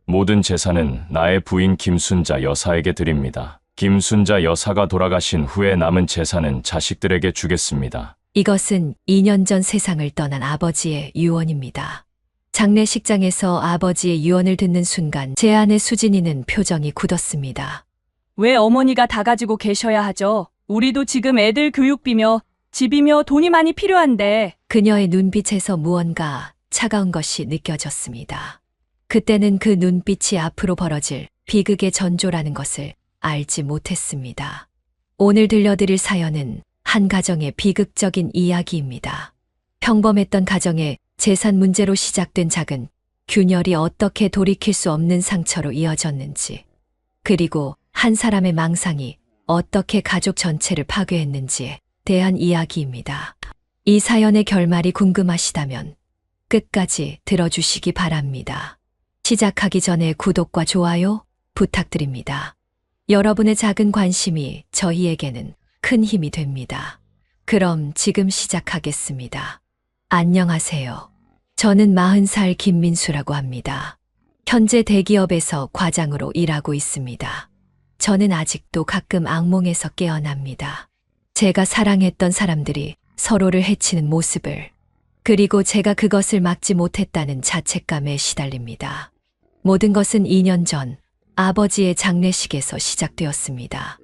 모든 재산은 나의 부인 김순자 여사에게 드립니다. 김순자 여사가 돌아가신 후에 남은 재산은 자식들에게 주겠습니다. 이것은 2년 전 세상을 떠난 아버지의 유언입니다. 장례식장에서 아버지의 유언을 듣는 순간 제 아내 수진이는 표정이 굳었습니다. 왜 어머니가 다 가지고 계셔야 하죠? 우리도 지금 애들 교육비며 집이며 돈이 많이 필요한데. 그녀의 눈빛에서 무언가 차가운 것이 느껴졌습니다. 그때는 그 눈빛이 앞으로 벌어질 비극의 전조라는 것을 알지 못했습니다. 오늘 들려드릴 사연은 한 가정의 비극적인 이야기입니다. 평범했던 가정의 재산 문제로 시작된 작은 균열이 어떻게 돌이킬 수 없는 상처로 이어졌는지, 그리고 한 사람의 망상이 어떻게 가족 전체를 파괴했는지에 대한 이야기입니다. 이 사연의 결말이 궁금하시다면 끝까지 들어주시기 바랍니다. 시작하기 전에 구독과 좋아요 부탁드립니다. 여러분의 작은 관심이 저희에게는 큰 힘이 됩니다. 그럼 지금 시작하겠습니다. 안녕하세요. 저는 40살 김민수라고 합니다. 현재 대기업에서 과장으로 일하고 있습니다. 저는 아직도 가끔 악몽에서 깨어납니다. 제가 사랑했던 사람들이 서로를 해치는 모습을, 그리고 제가 그것을 막지 못했다는 자책감에 시달립니다. 모든 것은 2년 전 아버지의 장례식에서 시작되었습니다.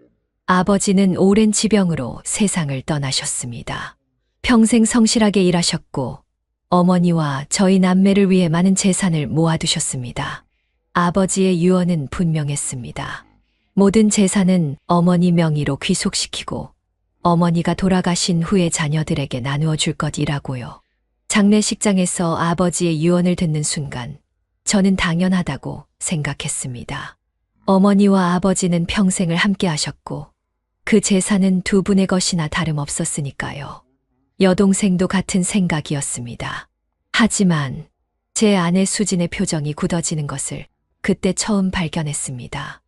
아버지는 오랜 지병으로 세상을 떠나셨습니다. 평생 성실하게 일하셨고 어머니와 저희 남매를 위해 많은 재산을 모아두셨습니다. 아버지의 유언은 분명했습니다. 모든 재산은 어머니 명의로 귀속시키고 어머니가 돌아가신 후에 자녀들에게 나누어 줄 것이라고요. 장례식장에서 아버지의 유언을 듣는 순간 저는 당연하다고 생각했습니다. 어머니와 아버지는 평생을 함께 하셨고 그 재산은 두 분의 것이나 다름없었으니까요. 여동생도 같은 생각이었습니다. 하지만 제 아내 수진의 표정이 굳어지는 것을 그때 처음 발견했습니다.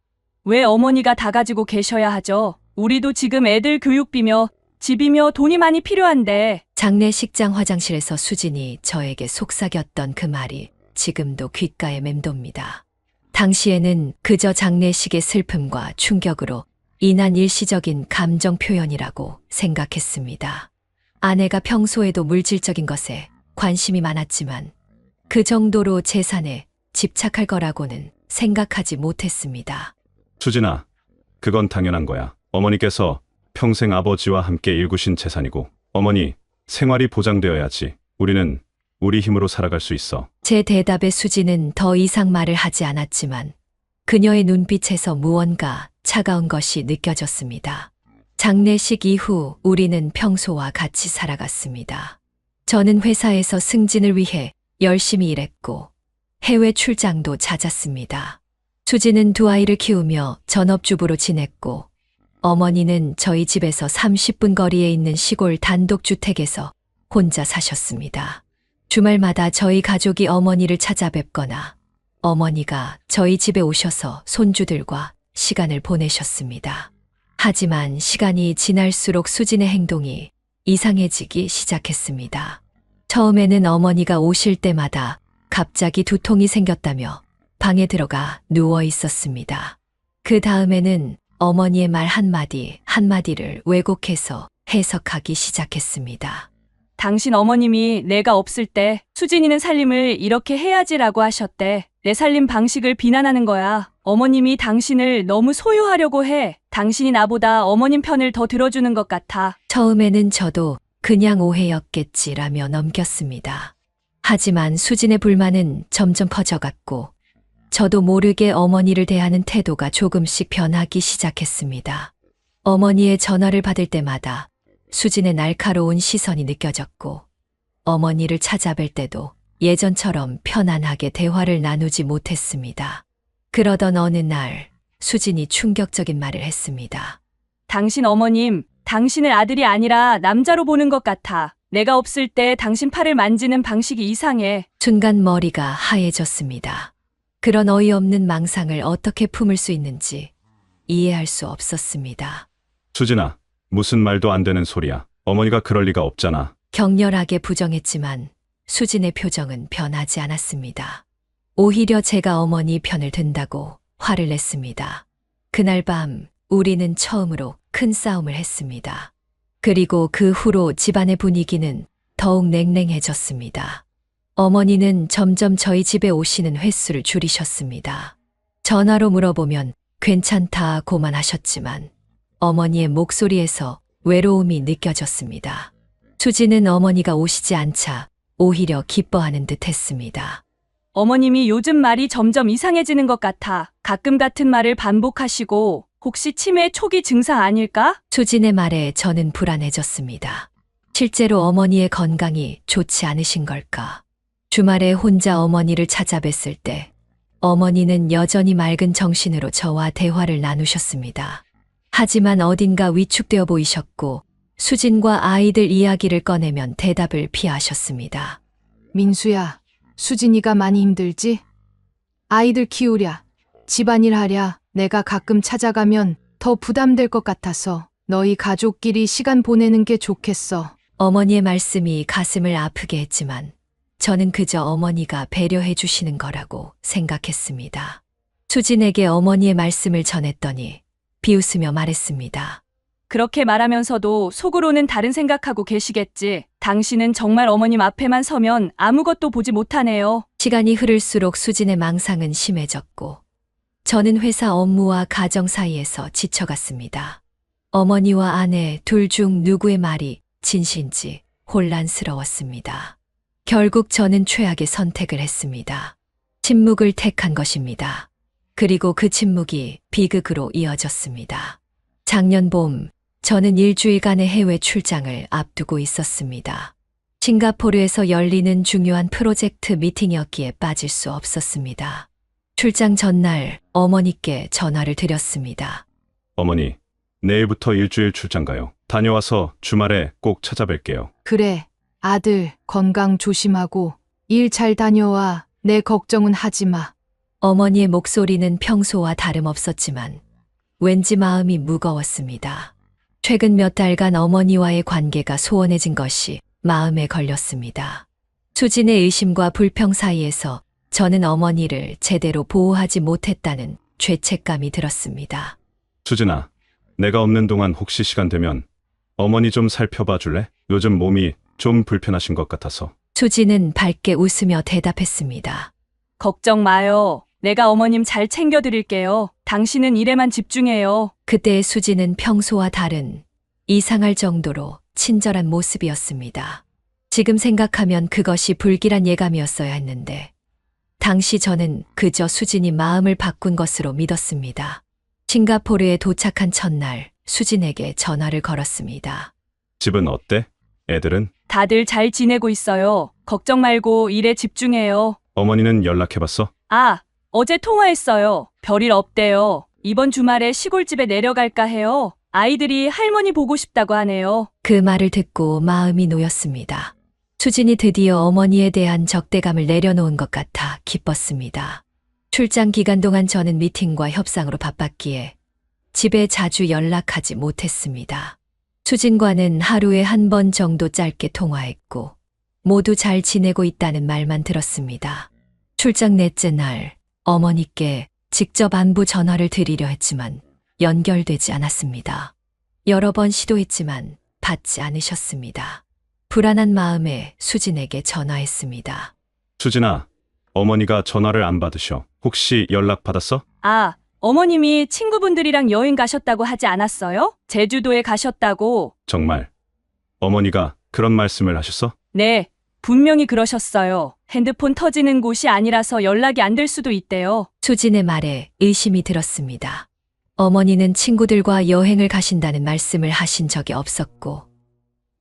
왜 어머니가 다 가지고 계셔야 하죠? 우리도 지금 애들 교육비며 집이며 돈이 많이 필요한데. 장례식장 화장실에서 수진이 저에게 속삭였던 그 말이 지금도 귓가에 맴돕니다. 당시에는 그저 장례식의 슬픔과 충격으로 인한 일시적인 감정 표현이라고 생각했습니다. 아내가 평소에도 물질적인 것에 관심이 많았지만 그 정도로 재산에 집착할 거라고는 생각하지 못했습니다. 수진아, 그건 당연한 거야. 어머니께서 평생 아버지와 함께 일구신 재산이고 어머니 생활이 보장되어야지 우리는 우리 힘으로 살아갈 수 있어. 제 대답에 수지는 더 이상 말을 하지 않았지만 그녀의 눈빛에서 무언가 차가운 것이 느껴졌습니다. 장례식 이후 우리는 평소와 같이 살아갔습니다. 저는 회사에서 승진을 위해 열심히 일했고 해외 출장도 잦았습니다. 수지는 두 아이를 키우며 전업주부로 지냈고 어머니는 저희 집에서 30분 거리에 있는 시골 단독주택에서 혼자 사셨습니다. 주말마다 저희 가족이 어머니를 찾아뵙거나 어머니가 저희 집에 오셔서 손주들과 시간을 보내셨습니다. 하지만 시간이 지날수록 수진의 행동이 이상해지기 시작했습니다. 처음에는 어머니가 오실 때마다 갑자기 두통이 생겼다며 방에 들어가 누워 있었습니다. 그 다음에는 어머니의 말 한마디를 왜곡해서 해석하기 시작했습니다. 당신 어머님이 내가 없을 때 수진이는 살림을 이렇게 해야지라고 하셨대. 내 살림 방식을 비난하는 거야. 어머님이 당신을 너무 소유하려고 해. 당신이 나보다 어머님 편을 더 들어주는 것 같아. 처음에는 저도 그냥 오해였겠지라며 넘겼습니다. 하지만 수진의 불만은 점점 커져갔고 저도 모르게 어머니를 대하는 태도가 조금씩 변하기 시작했습니다. 어머니의 전화를 받을 때마다 수진의 날카로운 시선이 느껴졌고 어머니를 찾아뵐 때도 예전처럼 편안하게 대화를 나누지 못했습니다. 그러던 어느 날 수진이 충격적인 말을 했습니다. 당신 어머님, 당신을 아들이 아니라 남자로 보는 것 같아. 내가 없을 때 당신 팔을 만지는 방식이 이상해. 순간 머리가 하얘졌습니다. 그런 어이없는 망상을 어떻게 품을 수 있는지 이해할 수 없었습니다. 수진아, 무슨 말도 안 되는 소리야. 어머니가 그럴 리가 없잖아. 격렬하게 부정했지만 수진의 표정은 변하지 않았습니다. 오히려 제가 어머니 편을 든다고 화를 냈습니다. 그날 밤 우리는 처음으로 큰 싸움을 했습니다. 그리고 그 후로 집안의 분위기는 더욱 냉랭해졌습니다. 어머니는 점점 저희 집에 오시는 횟수를 줄이셨습니다. 전화로 물어보면 괜찮다고만 하셨지만 어머니의 목소리에서 외로움이 느껴졌습니다. 수지는 어머니가 오시지 않자 오히려 기뻐하는 듯 했습니다. 어머님이 요즘 말이 점점 이상해지는 것 같아. 가끔 같은 말을 반복하시고 혹시 치매 초기 증상 아닐까? 수진의 말에 저는 불안해졌습니다. 실제로 어머니의 건강이 좋지 않으신 걸까? 주말에 혼자 어머니를 찾아뵀을 때 어머니는 여전히 맑은 정신으로 저와 대화를 나누셨습니다. 하지만 어딘가 위축되어 보이셨고 수진과 아이들 이야기를 꺼내면 대답을 피하셨습니다. 민수야, 수진이가 많이 힘들지? 아이들 키우랴, 집안일 하랴, 내가 가끔 찾아가면 더 부담될 것 같아서 너희 가족끼리 시간 보내는 게 좋겠어. 어머니의 말씀이 가슴을 아프게 했지만 저는 그저 어머니가 배려해 주시는 거라고 생각했습니다. 수진에게 어머니의 말씀을 전했더니 비웃으며 말했습니다. 그렇게 말하면서도 속으로는 다른 생각하고 계시겠지. 당신은 정말 어머님 앞에만 서면 아무것도 보지 못하네요. 시간이 흐를수록 수진의 망상은 심해졌고 저는 회사 업무와 가정 사이에서 지쳐갔습니다. 어머니와 아내 둘 중 누구의 말이 진실인지 혼란스러웠습니다. 결국 저는 최악의 선택을 했습니다. 침묵을 택한 것입니다. 그리고 그 침묵이 비극으로 이어졌습니다. 작년 봄, 저는 일주일간의 해외 출장을 앞두고 있었습니다. 싱가포르에서 열리는 중요한 프로젝트 미팅이었기에 빠질 수 없었습니다. 출장 전날 어머니께 전화를 드렸습니다. 어머니, 내일부터 일주일 출장 가요. 다녀와서 주말에 꼭 찾아뵐게요. 그래, 아들 건강 조심하고 일 잘 다녀와. 내 걱정은 하지 마. 어머니의 목소리는 평소와 다름없었지만 왠지 마음이 무거웠습니다. 최근 몇 달간 어머니와의 관계가 소원해진 것이 마음에 걸렸습니다. 수진의 의심과 불평 사이에서 저는 어머니를 제대로 보호하지 못했다는 죄책감이 들었습니다. 수진아, 내가 없는 동안 혹시 시간 되면 어머니 좀 살펴봐 줄래? 요즘 몸이 좀 불편하신 것 같아서. 수진은 밝게 웃으며 대답했습니다. 걱정 마요. 내가 어머님 잘 챙겨드릴게요. 당신은 일에만 집중해요. 그때의 수진은 평소와 다른 이상할 정도로 친절한 모습이었습니다. 지금 생각하면 그것이 불길한 예감이었어야 했는데 당시 저는 그저 수진이 마음을 바꾼 것으로 믿었습니다. 싱가포르에 도착한 첫날 수진에게 전화를 걸었습니다. 집은 어때? 애들은? 다들 잘 지내고 있어요. 걱정 말고 일에 집중해요. 어머니는 연락해봤어? 아, 어제 통화했어요. 별일 없대요. 이번 주말에 시골집에 내려갈까 해요. 아이들이 할머니 보고 싶다고 하네요. 그 말을 듣고 마음이 놓였습니다. 수진이 드디어 어머니에 대한 적대감을 내려놓은 것 같아 기뻤습니다. 출장 기간 동안 저는 미팅과 협상으로 바빴기에 집에 자주 연락하지 못했습니다. 수진과는 하루에 한 번 정도 짧게 통화했고 모두 잘 지내고 있다는 말만 들었습니다. 출장 넷째 날 어머니께 직접 안부 전화를 드리려 했지만 연결되지 않았습니다. 여러 번 시도했지만 받지 않으셨습니다. 불안한 마음에 수진에게 전화했습니다. 수진아, 어머니가 전화를 안 받으셔. 혹시 연락 받았어? 아, 어머님이 친구분들이랑 여행 가셨다고 하지 않았어요? 제주도에 가셨다고. 정말 어머니가 그런 말씀을 하셨어? 네, 분명히 그러셨어요. 핸드폰 터지는 곳이 아니라서 연락이 안 될 수도 있대요. 수진의 말에 의심이 들었습니다. 어머니는 친구들과 여행을 가신다는 말씀을 하신 적이 없었고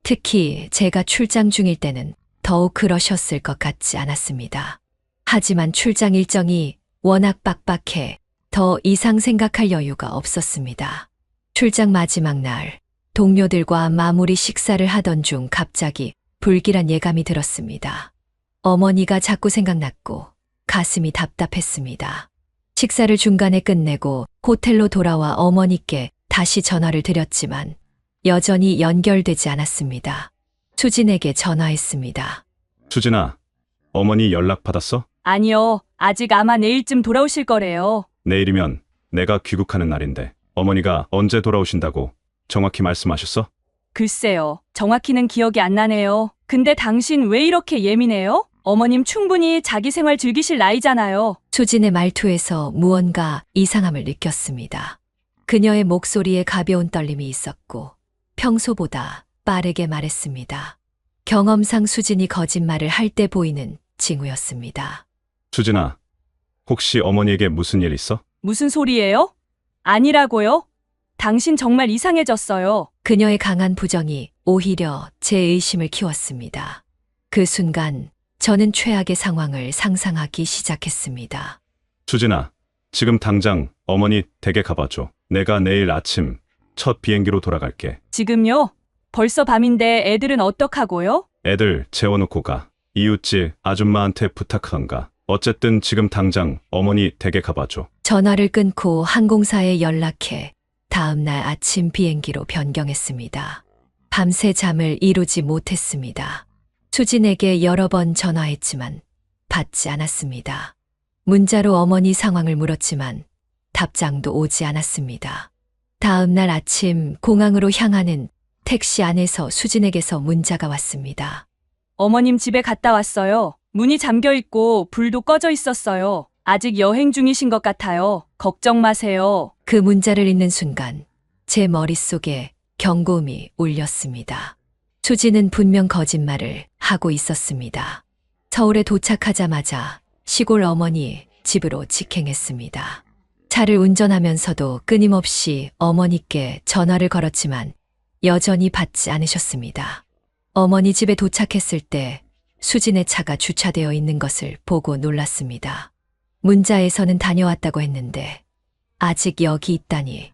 특히 제가 출장 중일 때는 더욱 그러셨을 것 같지 않았습니다. 하지만 출장 일정이 워낙 빡빡해 더 이상 생각할 여유가 없었습니다. 출장 마지막 날 동료들과 마무리 식사를 하던 중 갑자기 불길한 예감이 들었습니다. 어머니가 자꾸 생각났고 가슴이 답답했습니다. 식사를 중간에 끝내고 호텔로 돌아와 어머니께 다시 전화를 드렸지만 여전히 연결되지 않았습니다. 수진에게 전화했습니다. 수진아, 어머니 연락 받았어? 아니요. 아직 아마 내일쯤 돌아오실 거래요. 내일이면 내가 귀국하는 날인데 어머니가 언제 돌아오신다고 정확히 말씀하셨어? 글쎄요. 정확히는 기억이 안 나네요. 근데 당신 왜 이렇게 예민해요? 어머님 충분히 자기 생활 즐기실 나이잖아요. 수진의 말투에서 무언가 이상함을 느꼈습니다. 그녀의 목소리에 가벼운 떨림이 있었고 평소보다 빠르게 말했습니다. 경험상 수진이 거짓말을 할 때 보이는 징후였습니다. 수진아, 혹시 어머니에게 무슨 일 있어? 무슨 소리예요? 아니라고요? 당신 정말 이상해졌어요. 그녀의 강한 부정이 오히려 제 의심을 키웠습니다. 그 순간 저는 최악의 상황을 상상하기 시작했습니다. 수진아, 지금 당장 어머니 댁에 가봐줘. 내가 내일 아침 첫 비행기로 돌아갈게. 지금요? 벌써 밤인데 애들은 어떡하고요? 애들 재워놓고 가. 이웃집 아줌마한테 부탁하던가. 어쨌든 지금 당장 어머니 댁에 가봐줘. 전화를 끊고 항공사에 연락해 다음 날 아침 비행기로 변경했습니다. 밤새 잠을 이루지 못했습니다. 수진에게 여러 번 전화했지만 받지 않았습니다. 문자로 어머니 상황을 물었지만 답장도 오지 않았습니다. 다음 날 아침 공항으로 향하는 택시 안에서 수진에게서 문자가 왔습니다. 어머님 집에 갔다 왔어요. 문이 잠겨 있고 불도 꺼져 있었어요. 아직 여행 중이신 것 같아요. 걱정 마세요. 그 문자를 읽는 순간 제 머릿속에 경고음이 울렸습니다. 수진은 분명 거짓말을 하고 있었습니다. 서울에 도착하자마자 시골 어머니 집으로 직행했습니다. 차를 운전하면서도 끊임없이 어머니께 전화를 걸었지만 여전히 받지 않으셨습니다. 어머니 집에 도착했을 때 수진의 차가 주차되어 있는 것을 보고 놀랐습니다. 문자에서는 다녀왔다고 했는데 아직 여기 있다니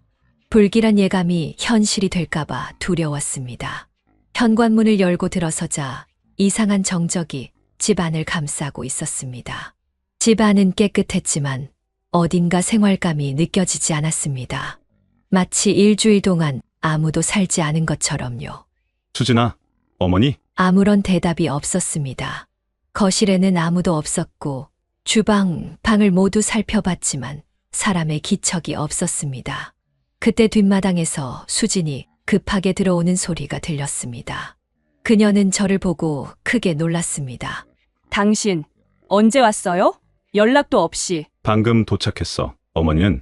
불길한 예감이 현실이 될까봐 두려웠습니다. 현관문을 열고 들어서자 이상한 정적이 집안을 감싸고 있었습니다. 집안은 깨끗했지만 어딘가 생활감이 느껴지지 않았습니다. 마치 일주일 동안 아무도 살지 않은 것처럼요. 수진아, 어머니? 아무런 대답이 없었습니다. 거실에는 아무도 없었고 주방, 방을 모두 살펴봤지만 사람의 기척이 없었습니다. 그때 뒷마당에서 수진이 급하게 들어오는 소리가 들렸습니다. 그녀는 저를 보고 크게 놀랐습니다. 당신 언제 왔어요? 연락도 없이. 방금 도착했어. 어머니는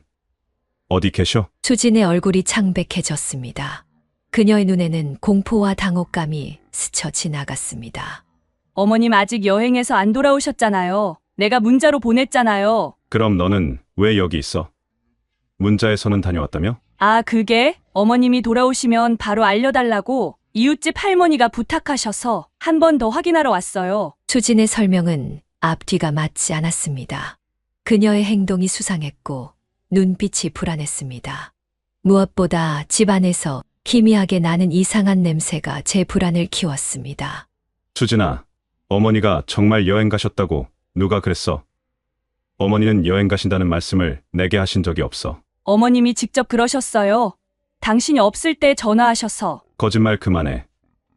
어디 계셔? 수진의 얼굴이 창백해졌습니다. 그녀의 눈에는 공포와 당혹감이 스쳐 지나갔습니다. 어머님 아직 여행에서 안 돌아오셨잖아요. 내가 문자로 보냈잖아요. 그럼 너는 왜 여기 있어? 문자에서는 다녀왔다며? 아, 그게 어머님이 돌아오시면 바로 알려달라고 이웃집 할머니가 부탁하셔서 한 번 더 확인하러 왔어요. 수진의 설명은 앞뒤가 맞지 않았습니다. 그녀의 행동이 수상했고 눈빛이 불안했습니다. 무엇보다 집안에서 희미하게 나는 이상한 냄새가 제 불안을 키웠습니다. 수진아, 어머니가 정말 여행 가셨다고 누가 그랬어? 어머니는 여행 가신다는 말씀을 내게 하신 적이 없어. 어머님이 직접 그러셨어요. 당신이 없을 때 전화하셔서. 거짓말 그만해.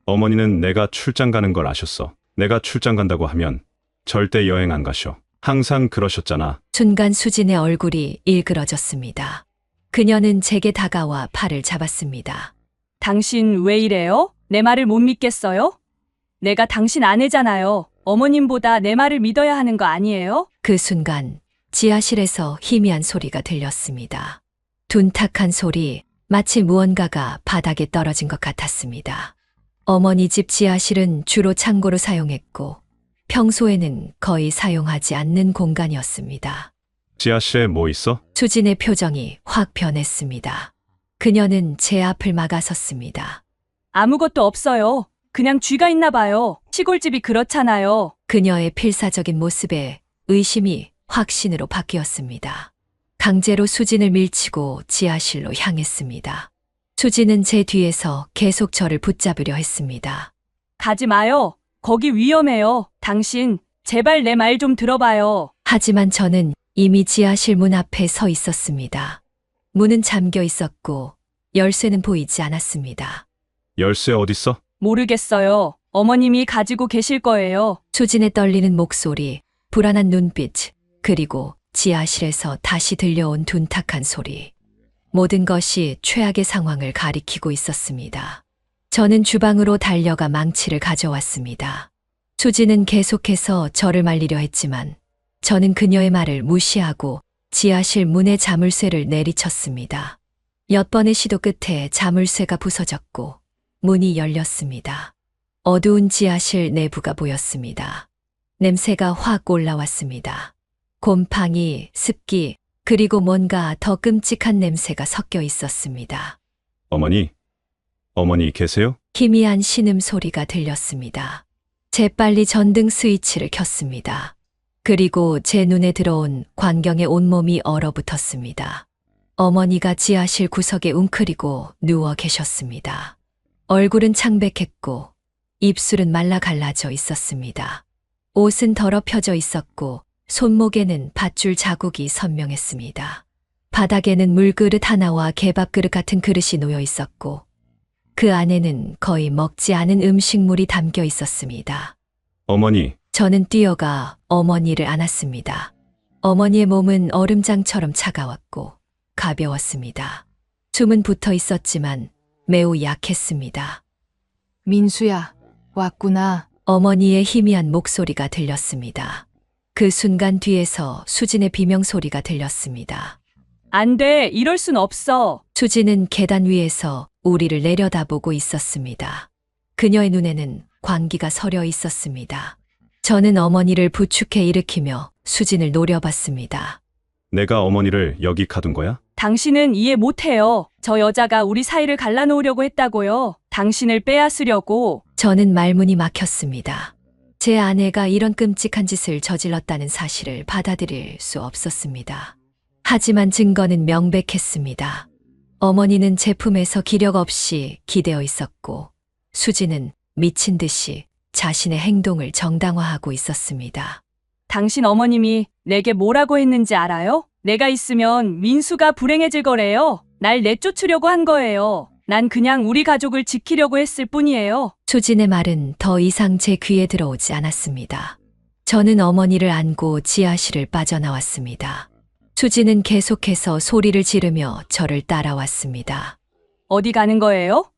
어머니는 내가 출장 가는 걸 아셨어. 내가 출장 간다고 하면 절대 여행 안 가셔. 항상 그러셨잖아. 순간 수진의 얼굴이 일그러졌습니다. 그녀는 제게 다가와 팔을 잡았습니다. 당신 왜 이래요? 내 말을 못 믿겠어요? 내가 당신 아내잖아요. 어머님보다 내 말을 믿어야 하는 거 아니에요? 그 순간 지하실에서 희미한 소리가 들렸습니다. 둔탁한 소리, 마치 무언가가 바닥에 떨어진 것 같았습니다. 어머니 집 지하실은 주로 창고로 사용했고 평소에는 거의 사용하지 않는 공간이었습니다. 지하실에 뭐 있어? 수진의 표정이 확 변했습니다. 그녀는 제 앞을 막아섰습니다. 아무것도 없어요. 그냥 쥐가 있나 봐요. 시골집이 그렇잖아요. 그녀의 필사적인 모습에 의심이 확신으로 바뀌었습니다. 강제로 수진을 밀치고 지하실로 향했습니다. 수진은 제 뒤에서 계속 저를 붙잡으려 했습니다. 가지 마요. 거기 위험해요. 당신, 제발 내 말 좀 들어봐요. 하지만 저는 이미 지하실 문 앞에 서 있었습니다. 문은 잠겨 있었고 열쇠는 보이지 않았습니다. 열쇠 어딨어? 모르겠어요. 어머님이 가지고 계실 거예요. 수진의 떨리는 목소리, 불안한 눈빛, 그리고 지하실에서 다시 들려온 둔탁한 소리. 모든 것이 최악의 상황을 가리키고 있었습니다. 저는 주방으로 달려가 망치를 가져왔습니다. 수지는 계속해서 저를 말리려 했지만 저는 그녀의 말을 무시하고 지하실 문에 자물쇠를 내리쳤습니다. 몇 번의 시도 끝에 자물쇠가 부서졌고 문이 열렸습니다. 어두운 지하실 내부가 보였습니다. 냄새가 확 올라왔습니다. 곰팡이, 습기, 그리고 뭔가 더 끔찍한 냄새가 섞여 있었습니다. 어머니 계세요? 희미한 신음 소리가 들렸습니다. 재빨리 전등 스위치를 켰습니다. 그리고 제 눈에 들어온 광경에 온몸이 얼어붙었습니다. 어머니가 지하실 구석에 웅크리고 누워 계셨습니다. 얼굴은 창백했고 입술은 말라 갈라져 있었습니다. 옷은 더럽혀져 있었고 손목에는 밧줄 자국이 선명했습니다. 바닥에는 물그릇 하나와 개밥그릇 같은 그릇이 놓여 있었고 그 안에는 거의 먹지 않은 음식물이 담겨 있었습니다. 어머니, 저는 뛰어가 어머니를 안았습니다. 어머니의 몸은 얼음장처럼 차가웠고 가벼웠습니다. 숨은 붙어 있었지만 매우 약했습니다. 민수야, 왔구나. 어머니의 희미한 목소리가 들렸습니다. 그 순간 뒤에서 수진의 비명소리가 들렸습니다. 안 돼, 이럴 순 없어. 수진은 계단 위에서 우리를 내려다보고 있었습니다. 그녀의 눈에는 광기가 서려 있었습니다. 저는 어머니를 부축해 일으키며 수진을 노려봤습니다. 내가 어머니를 여기 가둔 거야? 당신은 이해 못해요. 저 여자가 우리 사이를 갈라놓으려고 했다고요. 당신을 빼앗으려고. 저는 말문이 막혔습니다. 제 아내가 이런 끔찍한 짓을 저질렀다는 사실을 받아들일 수 없었습니다. 하지만 증거는 명백했습니다. 어머니는 제품에서 기력 없이 기대어 있었고 수지는 미친 듯이 자신의 행동을 정당화하고 있었습니다. 당신 어머님이 내게 뭐라고 했는지 알아요? 내가 있으면 민수가 불행해질 거래요. 날 내쫓으려고 한 거예요. 난 그냥 우리 가족을 지키려고 했을 뿐이에요. 수진의 말은 더 이상 제 귀에 들어오지 않았습니다. 저는 어머니를 안고 지하실을 빠져나왔습니다. 수진은 계속해서 소리를 지르며 저를 따라왔습니다. 어디 가는 거예요?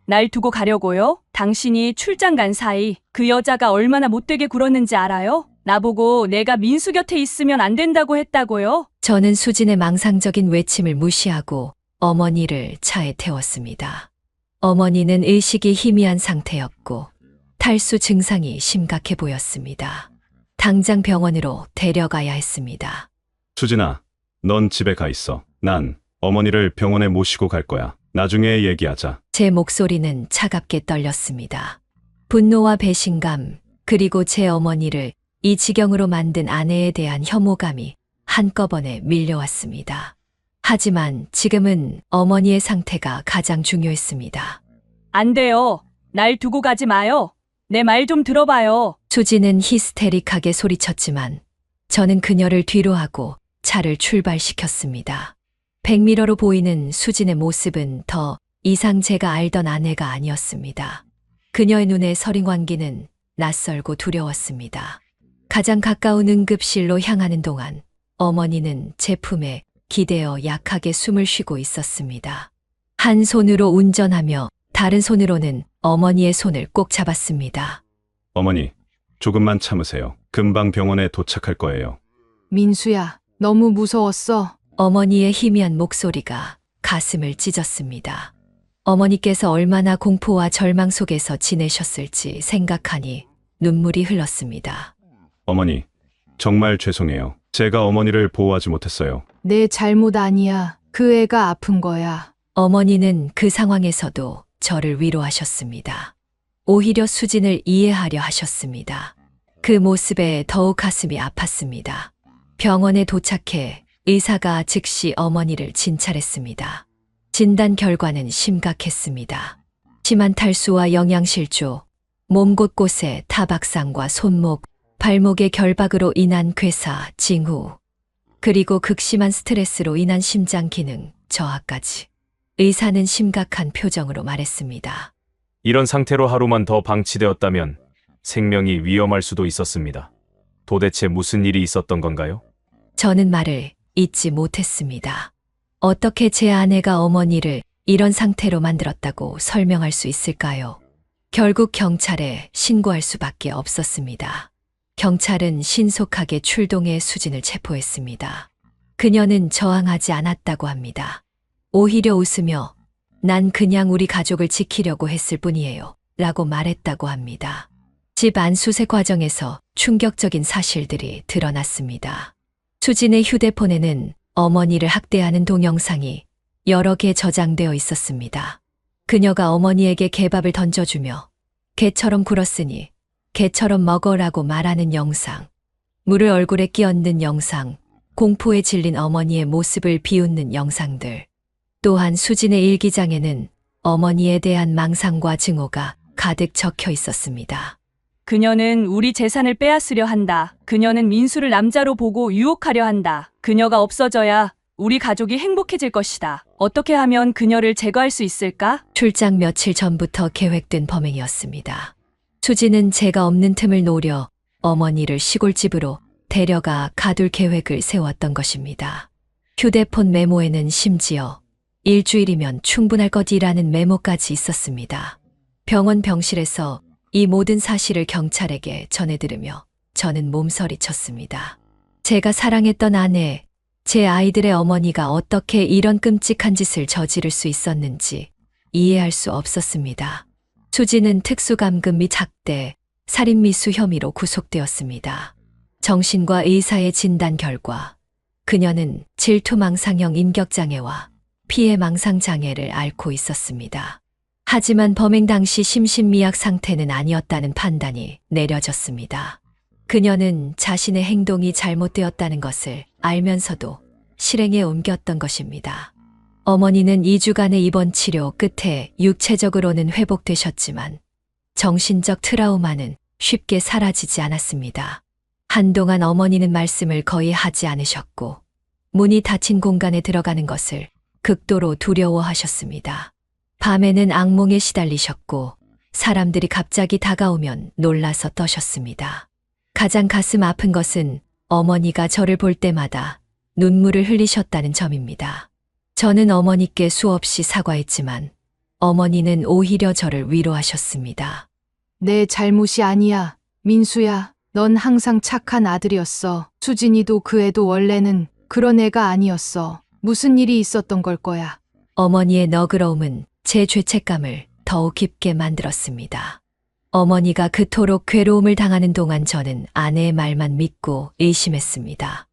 날 두고 가려고요? 당신이 출장 간 사이 그 여자가 얼마나 못되게 굴었는지 알아요? 나보고 내가 민수 곁에 있으면 안 된다고 했다고요? 저는 수진의 망상적인 외침을 무시하고 어머니를 차에 태웠습니다. 어머니는 의식이 희미한 상태였고 탈수 증상이 심각해 보였습니다. 당장 병원으로 데려가야 했습니다. 수진아, 넌 집에 가 있어. 난 어머니를 병원에 모시고 갈 거야. 나중에 얘기하자. 제 목소리는 차갑게 떨렸습니다. 분노와 배신감, 그리고 제 어머니를 이 지경으로 만든 아내에 대한 혐오감이 한꺼번에 밀려왔습니다. 하지만 지금은 어머니의 상태가 가장 중요했습니다. 안 돼요. 날 두고 가지 마요. 내 말 좀 들어봐요. 수지는 히스테릭하게 소리쳤지만 저는 그녀를 뒤로하고 차를 출발시켰습니다. 백미러로 보이는 수진의 모습은 더 이상 제가 알던 아내가 아니었습니다. 그녀의 눈에 서린 광기는 낯설고 두려웠습니다. 가장 가까운 응급실로 향하는 동안 어머니는 제 품에 기대어 약하게 숨을 쉬고 있었습니다. 한 손으로 운전하며 다른 손으로는 어머니의 손을 꼭 잡았습니다. 어머니, 조금만 참으세요. 금방 병원에 도착할 거예요. 민수야, 너무 무서웠어. 어머니의 희미한 목소리가 가슴을 찢었습니다. 어머니께서 얼마나 공포와 절망 속에서 지내셨을지 생각하니 눈물이 흘렀습니다. 어머니, 정말 죄송해요. 제가 어머니를 보호하지 못했어요. 내 잘못 아니야. 그 애가 아픈 거야. 어머니는 그 상황에서도 저를 위로하셨습니다. 오히려 수진을 이해하려 하셨습니다. 그 모습에 더욱 가슴이 아팠습니다. 병원에 도착해 의사가 즉시 어머니를 진찰했습니다. 진단 결과는 심각했습니다. 심한 탈수와 영양실조, 몸 곳곳에 타박상과 손목, 발목의 결박으로 인한 괴사, 징후, 그리고 극심한 스트레스로 인한 심장 기능 저하까지. 의사는 심각한 표정으로 말했습니다. 이런 상태로 하루만 더 방치되었다면 생명이 위험할 수도 있었습니다. 도대체 무슨 일이 있었던 건가요? 저는 말을 잇지 못했습니다. 어떻게 제 아내가 어머니를 이런 상태로 만들었다고 설명할 수 있을까요? 결국 경찰에 신고할 수밖에 없었습니다. 경찰은 신속하게 출동해 수진을 체포했습니다. 그녀는 저항하지 않았다고 합니다. 오히려 웃으며 난 그냥 우리 가족을 지키려고 했을 뿐이에요 라고 말했다고 합니다. 집 안수색 과정에서 충격적인 사실들이 드러났습니다. 수진의 휴대폰에는 어머니를 학대하는 동영상이 여러 개 저장되어 있었습니다. 그녀가 어머니에게 개밥을 던져주며 개처럼 굴었으니 개처럼 먹어라고 말하는 영상, 물을 얼굴에 끼얹는 영상, 공포에 질린 어머니의 모습을 비웃는 영상들. 또한 수진의 일기장에는 어머니에 대한 망상과 증오가 가득 적혀 있었습니다. 그녀는 우리 재산을 빼앗으려 한다. 그녀는 민수를 남자로 보고 유혹하려 한다. 그녀가 없어져야 우리 가족이 행복해질 것이다. 어떻게 하면 그녀를 제거할 수 있을까? 출장 며칠 전부터 계획된 범행이었습니다. 수진은 제가 없는 틈을 노려 어머니를 시골집으로 데려가 가둘 계획을 세웠던 것입니다. 휴대폰 메모에는 심지어 일주일이면 충분할 것이라는 메모까지 있었습니다. 병원 병실에서 이 모든 사실을 경찰에게 전해 들으며 저는 몸서리쳤습니다. 제가 사랑했던 아내, 제 아이들의 어머니가 어떻게 이런 끔찍한 짓을 저지를 수 있었는지 이해할 수 없었습니다. 수진은 특수감금 및 학대, 살인미수 혐의로 구속되었습니다. 정신과 의사의 진단 결과 그녀는 질투망상형 인격장애와 피해망상장애를 앓고 있었습니다. 하지만 범행 당시 심신미약 상태는 아니었다는 판단이 내려졌습니다. 그녀는 자신의 행동이 잘못되었다는 것을 알면서도 실행에 옮겼던 것입니다. 어머니는 2주간의 입원 치료 끝에 육체적으로는 회복되셨지만 정신적 트라우마는 쉽게 사라지지 않았습니다. 한동안 어머니는 말씀을 거의 하지 않으셨고 문이 닫힌 공간에 들어가는 것을 극도로 두려워하셨습니다. 밤에는 악몽에 시달리셨고 사람들이 갑자기 다가오면 놀라서 떠셨습니다. 가장 가슴 아픈 것은 어머니가 저를 볼 때마다 눈물을 흘리셨다는 점입니다. 저는 어머니께 수없이 사과했지만 어머니는 오히려 저를 위로하셨습니다. 내 잘못이 아니야. 민수야, 넌 항상 착한 아들이었어. 수진이도 그 애도 원래는 그런 애가 아니었어. 무슨 일이 있었던 걸 거야. 어머니의 너그러움은 제 죄책감을 더욱 깊게 만들었습니다. 어머니가 그토록 괴로움을 당하는 동안 저는 아내의 말만 믿고 의심했습니다.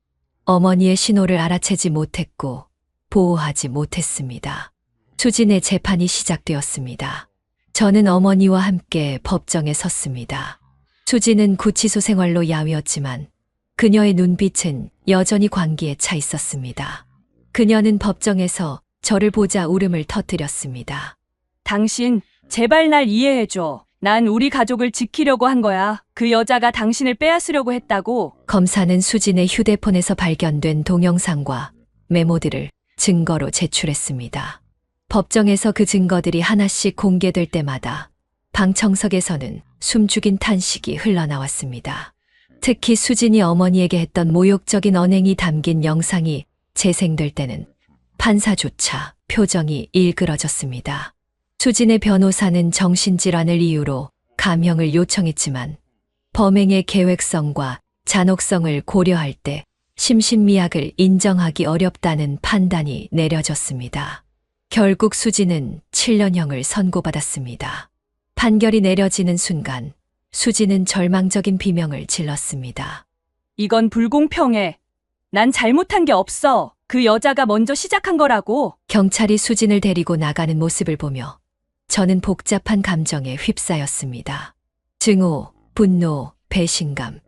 어머니의 신호를 알아채지 못했고 보호하지 못했습니다. 수진의 재판이 시작되었습니다. 저는 어머니와 함께 법정에 섰습니다. 수진은 구치소 생활로 야위었지만 그녀의 눈빛은 여전히 광기에 차 있었습니다. 그녀는 법정에서 저를 보자 울음을 터뜨렸습니다. 당신, 제발 날 이해해줘. 난 우리 가족을 지키려고 한 거야. 그 여자가 당신을 빼앗으려고 했다고. 검사는 수진의 휴대폰에서 발견된 동영상과 메모들을 증거로 제출했습니다. 법정에서 그 증거들이 하나씩 공개될 때마다 방청석에서는 숨죽인 탄식이 흘러나왔습니다. 특히 수진이 어머니에게 했던 모욕적인 언행이 담긴 영상이 재생될 때는 판사조차 표정이 일그러졌습니다. 수진의 변호사는 정신질환을 이유로 감형을 요청했지만 범행의 계획성과 잔혹성을 고려할 때 심신미약을 인정하기 어렵다는 판단이 내려졌습니다. 결국 수진은 7년형을 선고받았습니다. 판결이 내려지는 순간 수진은 절망적인 비명을 질렀습니다. 이건 불공평해. 난 잘못한 게 없어. 그 여자가 먼저 시작한 거라고. 경찰이 수진을 데리고 나가는 모습을 보며 저는 복잡한 감정에 휩싸였습니다. 증오, 분노, 배신감.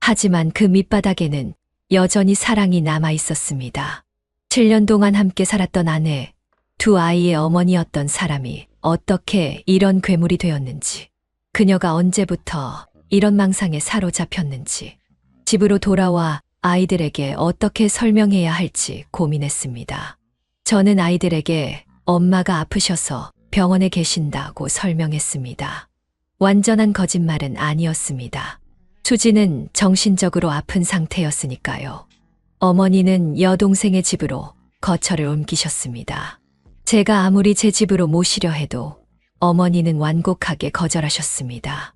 하지만 그 밑바닥에는 여전히 사랑이 남아 있었습니다. 7년 동안 함께 살았던 아내, 두 아이의 어머니였던 사람이 어떻게 이런 괴물이 되었는지, 그녀가 언제부터 이런 망상에 사로잡혔는지, 집으로 돌아와 아이들에게 어떻게 설명해야 할지 고민했습니다. 저는 아이들에게 엄마가 아프셔서 병원에 계신다고 설명했습니다. 완전한 거짓말은 아니었습니다. 수지는 정신적으로 아픈 상태였으니까요. 어머니는 여동생의 집으로 거처를 옮기셨습니다. 제가 아무리 제 집으로 모시려 해도 어머니는 완곡하게 거절하셨습니다.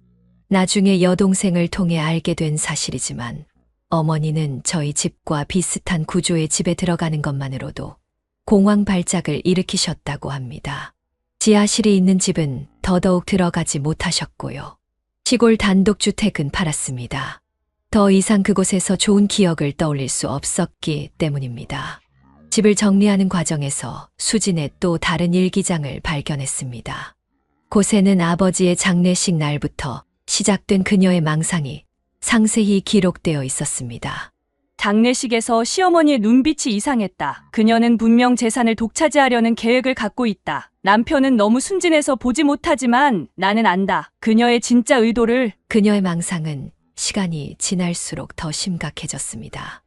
나중에 여동생을 통해 알게 된 사실이지만 어머니는 저희 집과 비슷한 구조의 집에 들어가는 것만으로도 공황 발작을 일으키셨다고 합니다. 지하실이 있는 집은 더더욱 들어가지 못하셨고요. 시골 단독주택은 팔았습니다. 더 이상 그곳에서 좋은 기억을 떠올릴 수 없었기 때문입니다. 집을 정리하는 과정에서 수진의 또 다른 일기장을 발견했습니다. 곳에는 아버지의 장례식 날부터 시작된 그녀의 망상이 상세히 기록되어 있었습니다. 장례식에서 시어머니의 눈빛이 이상했다. 그녀는 분명 재산을 독차지하려는 계획을 갖고 있다. 남편은 너무 순진해서 보지 못하지만 나는 안다. 그녀의 진짜 의도를. 그녀의 망상은 시간이 지날수록 더 심각해졌습니다.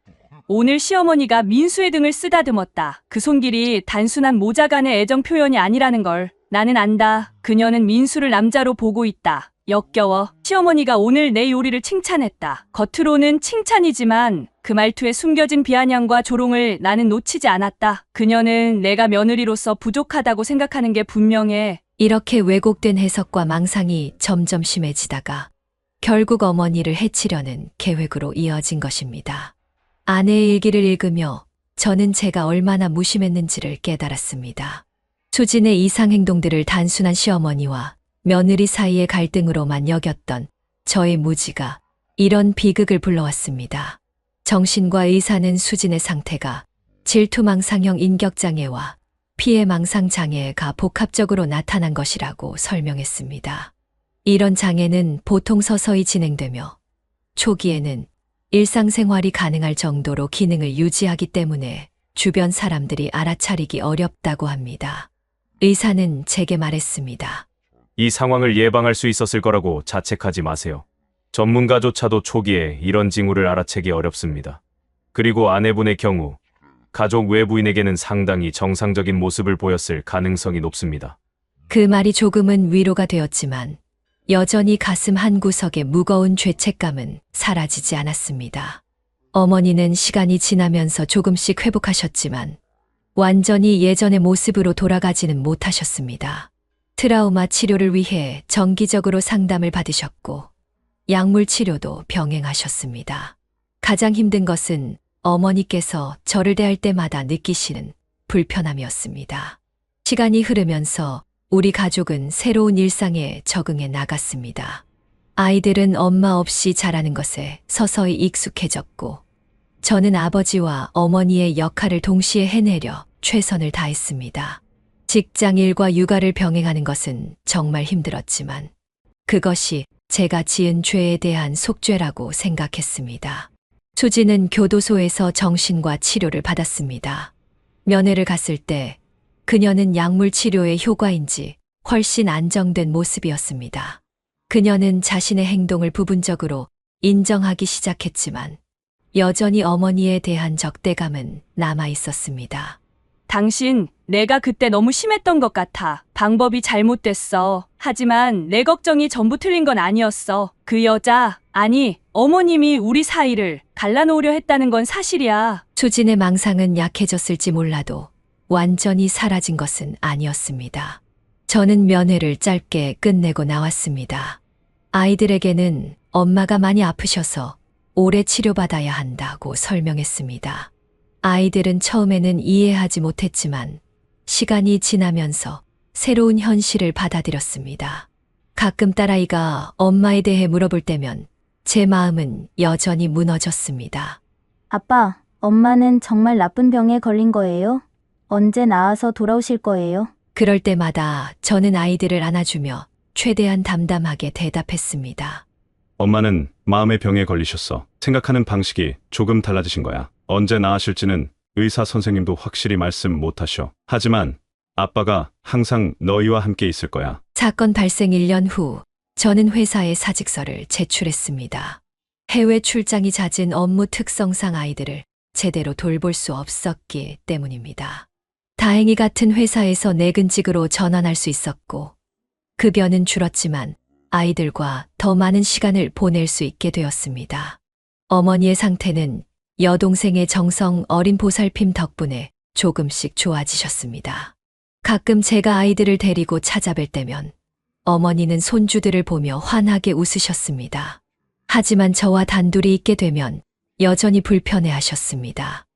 오늘 시어머니가 민수의 등을 쓰다듬었다. 그 손길이 단순한 모자 간의 애정 표현이 아니라는 걸 나는 안다. 그녀는 민수를 남자로 보고 있다. 역겨워. 시어머니가 오늘 내 요리를 칭찬했다. 겉으로는 칭찬이지만 그 말투에 숨겨진 비아냥과 조롱을 나는 놓치지 않았다. 그녀는 내가 며느리로서 부족하다고 생각하는 게 분명해. 이렇게 왜곡된 해석과 망상이 점점 심해지다가 결국 어머니를 해치려는 계획으로 이어진 것입니다. 아내의 일기를 읽으며 저는 제가 얼마나 무심했는지를 깨달았습니다. 수진의 이상 행동들을 단순한 시어머니와 며느리 사이의 갈등으로만 여겼던 저의 무지가 이런 비극을 불러왔습니다. 정신과 의사는 수진의 상태가 질투망상형 인격장애와 피해망상장애가 복합적으로 나타난 것이라고 설명했습니다. 이런 장애는 보통 서서히 진행되며 초기에는 일상생활이 가능할 정도로 기능을 유지하기 때문에 주변 사람들이 알아차리기 어렵다고 합니다. 의사는 제게 말했습니다. 이 상황을 예방할 수 있었을 거라고 자책하지 마세요. 전문가조차도 초기에 이런 징후를 알아채기 어렵습니다. 그리고 아내분의 경우 가족 외부인에게는 상당히 정상적인 모습을 보였을 가능성이 높습니다. 그 말이 조금은 위로가 되었지만 여전히 가슴 한구석의 무거운 죄책감은 사라지지 않았습니다. 어머니는 시간이 지나면서 조금씩 회복하셨지만 완전히 예전의 모습으로 돌아가지는 못하셨습니다. 트라우마 치료를 위해 정기적으로 상담을 받으셨고 약물 치료도 병행하셨습니다. 가장 힘든 것은 어머니께서 저를 대할 때마다 느끼시는 불편함이었습니다. 시간이 흐르면서 우리 가족은 새로운 일상에 적응해 나갔습니다. 아이들은 엄마 없이 자라는 것에 서서히 익숙해졌고 저는 아버지와 어머니의 역할을 동시에 해내려 최선을 다했습니다. 직장 일과 육아를 병행하는 것은 정말 힘들었지만 그것이 제가 지은 죄에 대한 속죄라고 생각했습니다. 수지는 교도소에서 정신과 치료를 받았습니다. 면회를 갔을 때 그녀는 약물 치료의 효과인지 훨씬 안정된 모습이었습니다. 그녀는 자신의 행동을 부분적으로 인정하기 시작했지만 여전히 어머니에 대한 적대감은 남아 있었습니다. 당신, 내가 그때 너무 심했던 것 같아. 방법이 잘못됐어. 하지만 내 걱정이 전부 틀린 건 아니었어. 그 여자, 아니, 어머님이 우리 사이를 갈라놓으려 했다는 건 사실이야. 수진의 망상은 약해졌을지 몰라도 완전히 사라진 것은 아니었습니다. 저는 면회를 짧게 끝내고 나왔습니다. 아이들에게는 엄마가 많이 아프셔서 오래 치료받아야 한다고 설명했습니다. 아이들은 처음에는 이해하지 못했지만 시간이 지나면서 새로운 현실을 받아들였습니다. 가끔 딸아이가 엄마에 대해 물어볼 때면 제 마음은 여전히 무너졌습니다. 아빠, 엄마는 정말 나쁜 병에 걸린 거예요? 언제 나아서 돌아오실 거예요? 그럴 때마다 저는 아이들을 안아주며 최대한 담담하게 대답했습니다. 엄마는 마음의 병에 걸리셨어. 생각하는 방식이 조금 달라지신 거야. 언제 나으실지는 의사 선생님도 확실히 말씀 못하셔. 하지만 아빠가 항상 너희와 함께 있을 거야. 사건 발생 1년 후 저는 회사에 사직서를 제출했습니다. 해외 출장이 잦은 업무 특성상 아이들을 제대로 돌볼 수 없었기 때문입니다. 다행히 같은 회사에서 내근직으로 전환할 수 있었고 급여는 줄었지만 아이들과 더 많은 시간을 보낼 수 있게 되었습니다. 어머니의 상태는 여동생의 정성 어린 보살핌 덕분에 조금씩 좋아지셨습니다. 가끔 제가 아이들을 데리고 찾아뵐 때면 어머니는 손주들을 보며 환하게 웃으셨습니다. 하지만 저와 단둘이 있게 되면 여전히 불편해하셨습니다.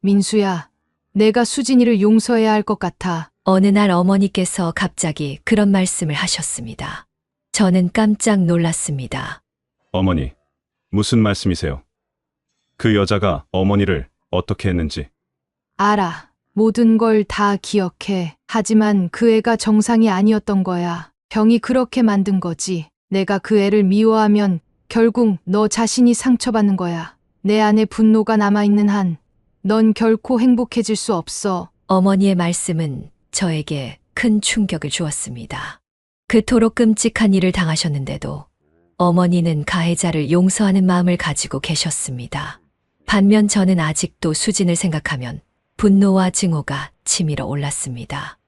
민수야, 내가 수진이를 용서해야 할 것 같아. 어느 날 어머니께서 갑자기 그런 말씀을 하셨습니다. 저는 깜짝 놀랐습니다. 어머니, 무슨 말씀이세요? 그 여자가 어머니를 어떻게 했는지. 알아. 모든 걸 다 기억해. 하지만 그 애가 정상이 아니었던 거야. 병이 그렇게 만든 거지. 내가 그 애를 미워하면 결국 너 자신이 상처받는 거야. 내 안에 분노가 남아있는 한 넌 결코 행복해질 수 없어. 어머니의 말씀은 저에게 큰 충격을 주었습니다. 그토록 끔찍한 일을 당하셨는데도 어머니는 가해자를 용서하는 마음을 가지고 계셨습니다. 반면 저는 아직도 수진을 생각하면 분노와 증오가 치밀어 올랐습니다.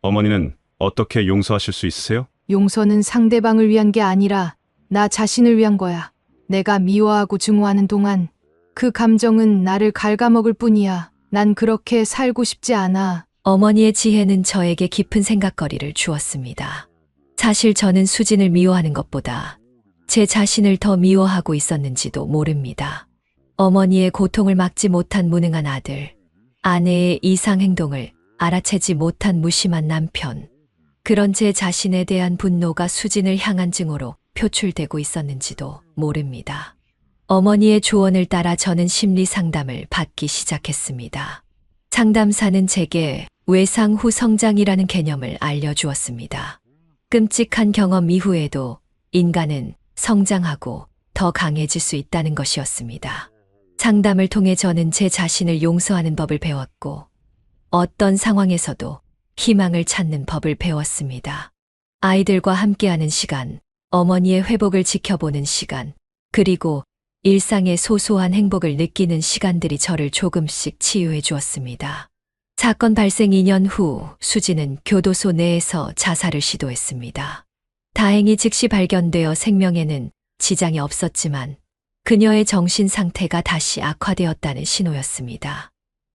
어머니는 어떻게 용서하실 수 있으세요? 용서는 상대방을 위한 게 아니라 나 자신을 위한 거야. 내가 미워하고 증오하는 동안 그 감정은 나를 갉아먹을 뿐이야. 난 그렇게 살고 싶지 않아. 어머니의 지혜는 저에게 깊은 생각거리를 주었습니다. 사실 저는 수진을 미워하는 것보다 제 자신을 더 미워하고 있었는지도 모릅니다. 어머니의 고통을 막지 못한 무능한 아들, 아내의 이상 행동을 알아채지 못한 무심한 남편, 그런 제 자신에 대한 분노가 수진을 향한 증오로 표출되고 있었는지도 모릅니다. 어머니의 조언을 따라 저는 심리 상담을 받기 시작했습니다. 상담사는 제게 외상 후 성장이라는 개념을 알려주었습니다. 끔찍한 경험 이후에도 인간은 성장하고 더 강해질 수 있다는 것이었습니다. 상담을 통해 저는 제 자신을 용서하는 법을 배웠고 어떤 상황에서도 희망을 찾는 법을 배웠습니다. 아이들과 함께하는 시간, 어머니의 회복을 지켜보는 시간, 그리고 일상의 소소한 행복을 느끼는 시간들이 저를 조금씩 치유해 주었습니다. 사건 발생 2년 후 수지는 교도소 내에서 자살을 시도했습니다. 다행히 즉시 발견되어 생명에는 지장이 없었지만 그녀의 정신 상태가 다시 악화되었다는 신호였습니다.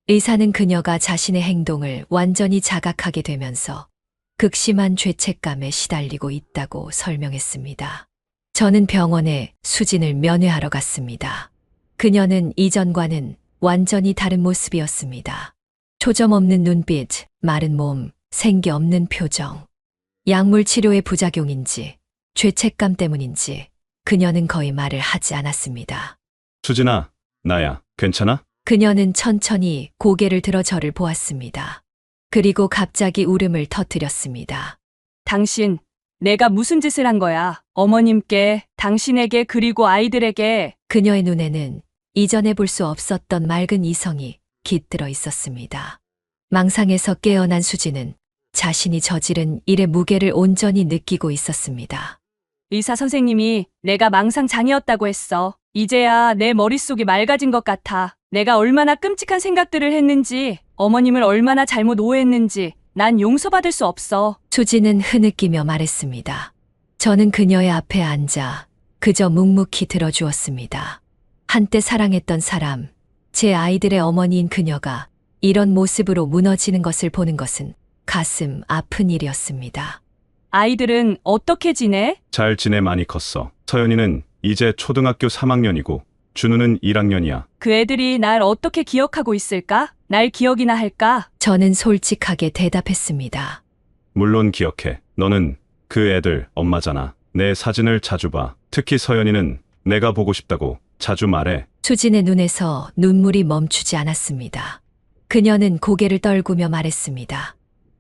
의사는 그녀가 자신의 행동을 완전히 자각하게 되면서 극심한 죄책감에 시달리고 있다고 설명했습니다. 저는 병원에 수진을 면회하러 갔습니다. 그녀는 이전과는 완전히 다른 모습이었습니다. 초점 없는 눈빛, 마른 몸, 생기 없는 표정. 약물 치료의 부작용인지 죄책감 때문인지 그녀는 거의 말을 하지 않았습니다. 수진아, 나야. 괜찮아? 그녀는 천천히 고개를 들어 저를 보았습니다. 그리고 갑자기 울음을 터뜨렸습니다. 당신, 내가 무슨 짓을 한 거야? 어머님께, 당신에게 그리고 아이들에게. 그녀의 눈에는 이전에 볼 수 없었던 맑은 이성이 깃들어 있었습니다. 망상에서 깨어난 수지는 자신이 저지른 일의 무게를 온전히 느끼고 있었습니다. 의사 선생님이 내가 망상장애였다고 했어. 이제야 내 머릿속이 맑아진 것 같아. 내가 얼마나 끔찍한 생각들을 했는지, 어머님을 얼마나 잘못 오해했는지 난 용서받을 수 없어. 수지는 흐느끼며 말했습니다. 저는 그녀의 앞에 앉아 그저 묵묵히 들어주었습니다. 한때 사랑했던 사람, 제 아이들의 어머니인 그녀가 이런 모습으로 무너지는 것을 보는 것은 가슴 아픈 일이었습니다. 아이들은 어떻게 지내? 잘 지내. 많이 컸어. 서연이는 이제 초등학교 3학년이고 준우는 1학년이야. 그 애들이 날 어떻게 기억하고 있을까? 날 기억이나 할까? 저는 솔직하게 대답했습니다. 물론 기억해. 너는 그 애들 엄마잖아. 내 사진을 자주 봐. 특히 서연이는 내가 보고 싶다고 자주 말해. 수진의 눈에서 눈물이 멈추지 않았습니다. 그녀는 고개를 떨구며 말했습니다.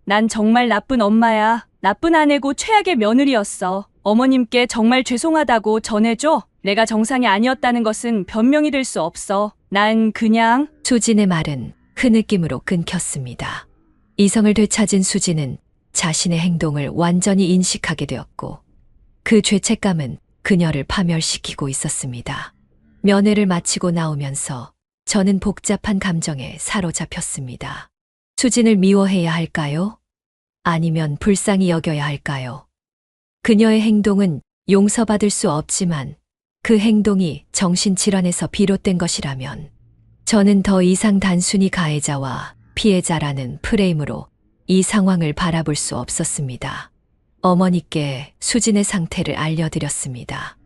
난 정말 나쁜 엄마야. 나쁜 아내고 최악의 며느리였어. 어머님께 정말 죄송하다고 전해줘. 내가 정상이 아니었다는 것은 변명이 될 수 없어. 난 그냥... 수진의 말은 흐느낌으로 끊겼습니다. 이성을 되찾은 수진은 자신의 행동을 완전히 인식하게 되었고 그 죄책감은 그녀를 파멸시키고 있었습니다. 면회를 마치고 나오면서 저는 복잡한 감정에 사로잡혔습니다. 수진을 미워해야 할까요? 아니면 불쌍히 여겨야 할까요? 그녀의 행동은 용서받을 수 없지만 그 행동이 정신질환에서 비롯된 것이라면 저는 더 이상 단순히 가해자와 피해자라는 프레임으로 이 상황을 바라볼 수 없었습니다. 어머니께 수진의 상태를 알려드렸습니다.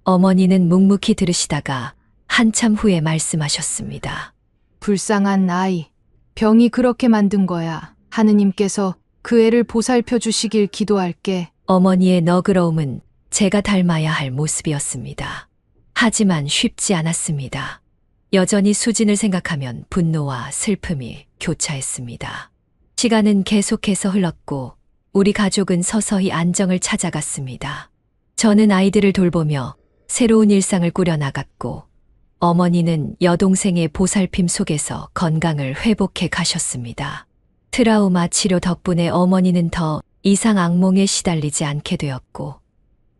어머니는 묵묵히 들으시다가 한참 후에 말씀하셨습니다. 불쌍한 아이. 병이 그렇게 만든 거야. 하느님께서 그 애를 보살펴 주시길 기도할게. 어머니의 너그러움은 제가 닮아야 할 모습이었습니다. 하지만 쉽지 않았습니다. 여전히 수진을 생각하면 분노와 슬픔이 교차했습니다. 시간은 계속해서 흘렀고 우리 가족은 서서히 안정을 찾아갔습니다. 저는 아이들을 돌보며 새로운 일상을 꾸려나갔고 어머니는 여동생의 보살핌 속에서 건강을 회복해 가셨습니다. 트라우마 치료 덕분에 어머니는 더 이상 악몽에 시달리지 않게 되었고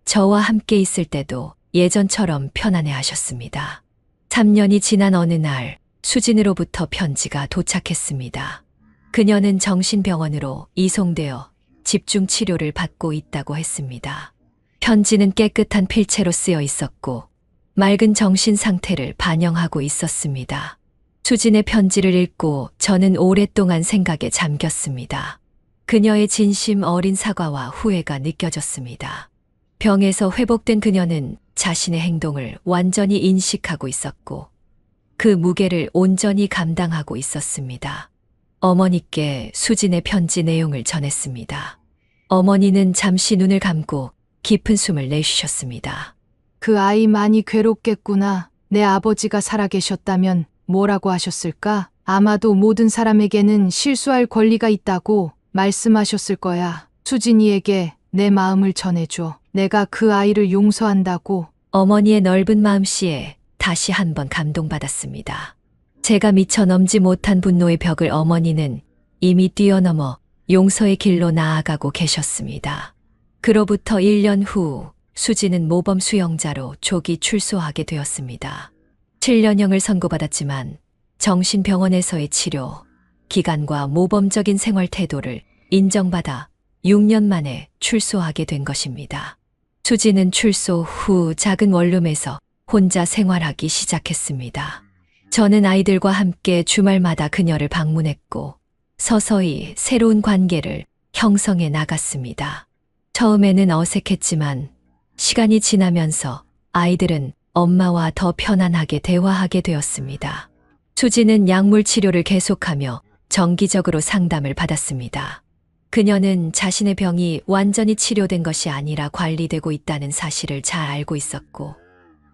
저와 함께 있을 때도 예전처럼 편안해 하셨습니다. 3년이 지난 어느 날 수진으로부터 편지가 도착했습니다. 그녀는 정신병원으로 이송되어 집중 치료를 받고 있다고 했습니다. 편지는 깨끗한 필체로 쓰여 있었고 맑은 정신 상태를 반영하고 있었습니다. 수진의 편지를 읽고 저는 오랫동안 생각에 잠겼습니다. 그녀의 진심 어린 사과와 후회가 느껴졌습니다. 병에서 회복된 그녀는 자신의 행동을 완전히 인식하고 있었고 그 무게를 온전히 감당하고 있었습니다. 어머니께 수진의 편지 내용을 전했습니다. 어머니는 잠시 눈을 감고 깊은 숨을 내쉬셨습니다. 그 아이 많이 괴롭겠구나. 내 아버지가 살아계셨다면 뭐라고 하셨을까? 아마도 모든 사람에게는 실수할 권리가 있다고 말씀하셨을 거야. 수진이에게 내 마음을 전해줘. 내가 그 아이를 용서한다고. 어머니의 넓은 마음씨에 다시 한번 감동받았습니다. 제가 미처 넘지 못한 분노의 벽을 어머니는 이미 뛰어넘어 용서의 길로 나아가고 계셨습니다. 그로부터 1년 후 수진은 모범 수용자로 조기 출소하게 되었습니다. 7년형을 선고받았지만 정신병원에서의 치료, 기간과 모범적인 생활 태도를 인정받아 6년 만에 출소하게 된 것입니다. 수진은 출소 후 작은 원룸에서 혼자 생활하기 시작했습니다. 저는 아이들과 함께 주말마다 그녀를 방문했고 서서히 새로운 관계를 형성해 나갔습니다. 처음에는 어색했지만 시간이 지나면서 아이들은 엄마와 더 편안하게 대화하게 되었습니다. 수진은 약물 치료를 계속하며 정기적으로 상담을 받았습니다. 그녀는 자신의 병이 완전히 치료된 것이 아니라 관리되고 있다는 사실을 잘 알고 있었고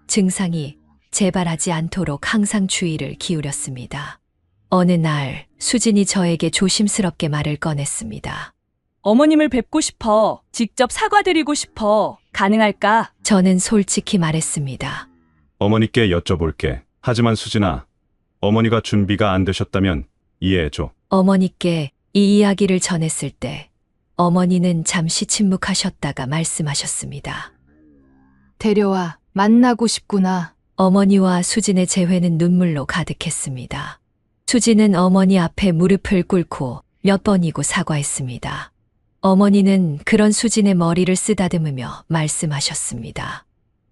증상이 재발하지 않도록 항상 주의를 기울였습니다. 어느 날 수진이 저에게 조심스럽게 말을 꺼냈습니다. 어머님을 뵙고 싶어. 직접 사과드리고 싶어. 가능할까? 저는 솔직히 말했습니다. 어머니께 여쭤볼게. 하지만 수진아, 어머니가 준비가 안 되셨다면 이해해줘. 어머니께 이 이야기를 전했을 때 어머니는 잠시 침묵하셨다가 말씀하셨습니다. 데려와. 만나고 싶구나. 어머니와 수진의 재회는 눈물로 가득했습니다. 수진은 어머니 앞에 무릎을 꿇고 몇 번이고 사과했습니다. 어머니는 그런 수진의 머리를 쓰다듬으며 말씀하셨습니다.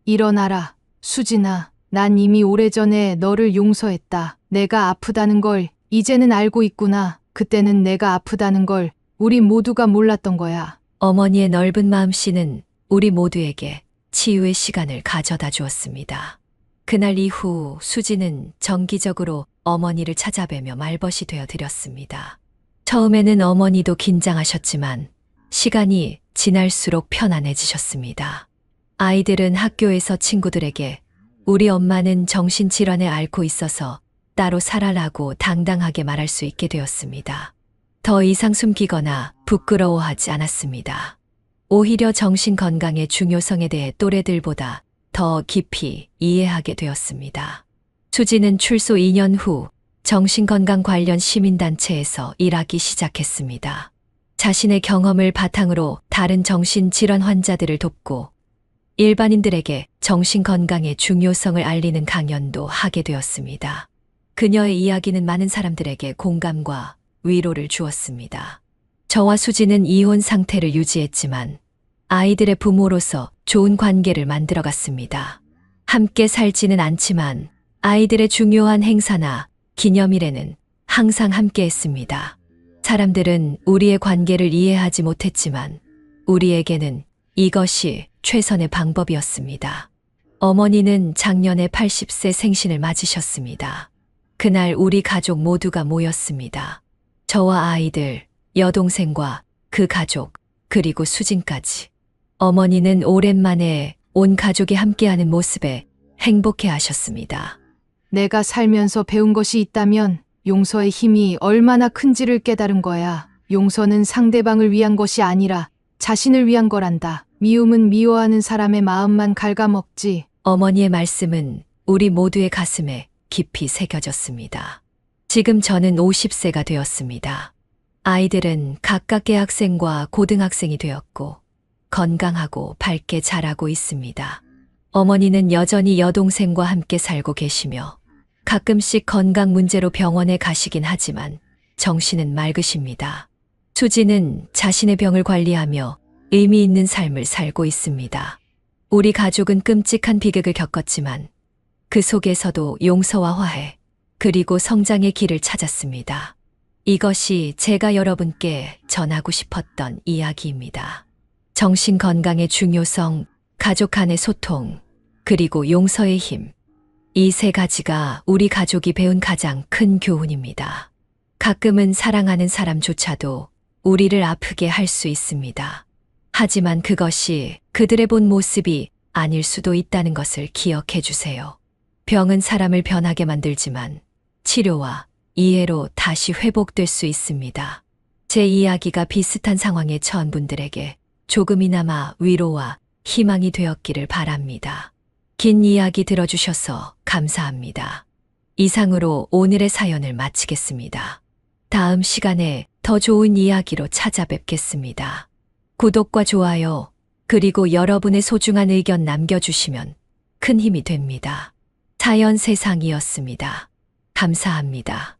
일어나라. 수진아, 난 이미 오래전에 너를 용서했다. 내가 아프다는 걸 이제는 알고 있구나. 그때는 내가 아프다는 걸 우리 모두가 몰랐던 거야. 어머니의 넓은 마음씨는 우리 모두에게 치유의 시간을 가져다 주었습니다. 그날 이후 수진은 정기적으로 어머니를 찾아뵈며 말벗이 되어 드렸습니다. 처음에는 어머니도 긴장하셨지만 시간이 지날수록 편안해지셨습니다. 아이들은 학교에서 친구들에게 우리 엄마는 정신질환을 앓고 있어서 따로 살아라고 당당하게 말할 수 있게 되었습니다. 더 이상 숨기거나 부끄러워하지 않았습니다. 오히려 정신 건강의 중요성에 대해 또래들보다 더 깊이 이해하게 되었습니다. 수진은 출소 2년 후 정신건강 관련 시민단체에서 일하기 시작했습니다. 자신의 경험을 바탕으로 다른 정신질환 환자들을 돕고 일반인들에게 정신건강의 중요성을 알리는 강연도 하게 되었습니다. 그녀의 이야기는 많은 사람들에게 공감과 위로를 주었습니다. 저와 수진은 이혼 상태를 유지했지만 아이들의 부모로서 좋은 관계를 만들어 갔습니다. 함께 살지는 않지만 아이들의 중요한 행사나 기념일에는 항상 함께 했습니다. 사람들은 우리의 관계를 이해하지 못했지만 우리에게는 이것이 최선의 방법이었습니다. 어머니는 작년에 80세 생신을 맞으셨습니다. 그날 우리 가족 모두가 모였습니다. 저와 아이들, 여동생과 그 가족, 그리고 수진까지. 어머니는 오랜만에 온 가족이 함께하는 모습에 행복해 하셨습니다. 내가 살면서 배운 것이 있다면 용서의 힘이 얼마나 큰지를 깨달은 거야. 용서는 상대방을 위한 것이 아니라 자신을 위한 거란다. 미움은 미워하는 사람의 마음만 갉아먹지. 어머니의 말씀은 우리 모두의 가슴에 깊이 새겨졌습니다. 지금 저는 50세가 되었습니다. 아이들은 각각 대학생과 고등학생이 되었고 건강하고 밝게 자라고 있습니다. 어머니는 여전히 여동생과 함께 살고 계시며 가끔씩 건강 문제로 병원에 가시긴 하지만 정신은 맑으십니다. 수지는 자신의 병을 관리하며 의미 있는 삶을 살고 있습니다. 우리 가족은 끔찍한 비극을 겪었지만 그 속에서도 용서와 화해, 그리고 성장의 길을 찾았습니다. 이것이 제가 여러분께 전하고 싶었던 이야기입니다. 정신 건강의 중요성, 가족 간의 소통, 그리고 용서의 힘. 이 세 가지가 우리 가족이 배운 가장 큰 교훈입니다. 가끔은 사랑하는 사람조차도 우리를 아프게 할 수 있습니다. 하지만 그것이 그들의 본 모습이 아닐 수도 있다는 것을 기억해 주세요. 병은 사람을 변하게 만들지만 치료와 이해로 다시 회복될 수 있습니다. 제 이야기가 비슷한 상황에 처한 분들에게 조금이나마 위로와 희망이 되었기를 바랍니다. 긴 이야기 들어주셔서 감사합니다. 이상으로 오늘의 사연을 마치겠습니다. 다음 시간에 더 좋은 이야기로 찾아뵙겠습니다. 구독과 좋아요, 그리고 여러분의 소중한 의견 남겨주시면 큰 힘이 됩니다. 사연 세상이었습니다. 감사합니다.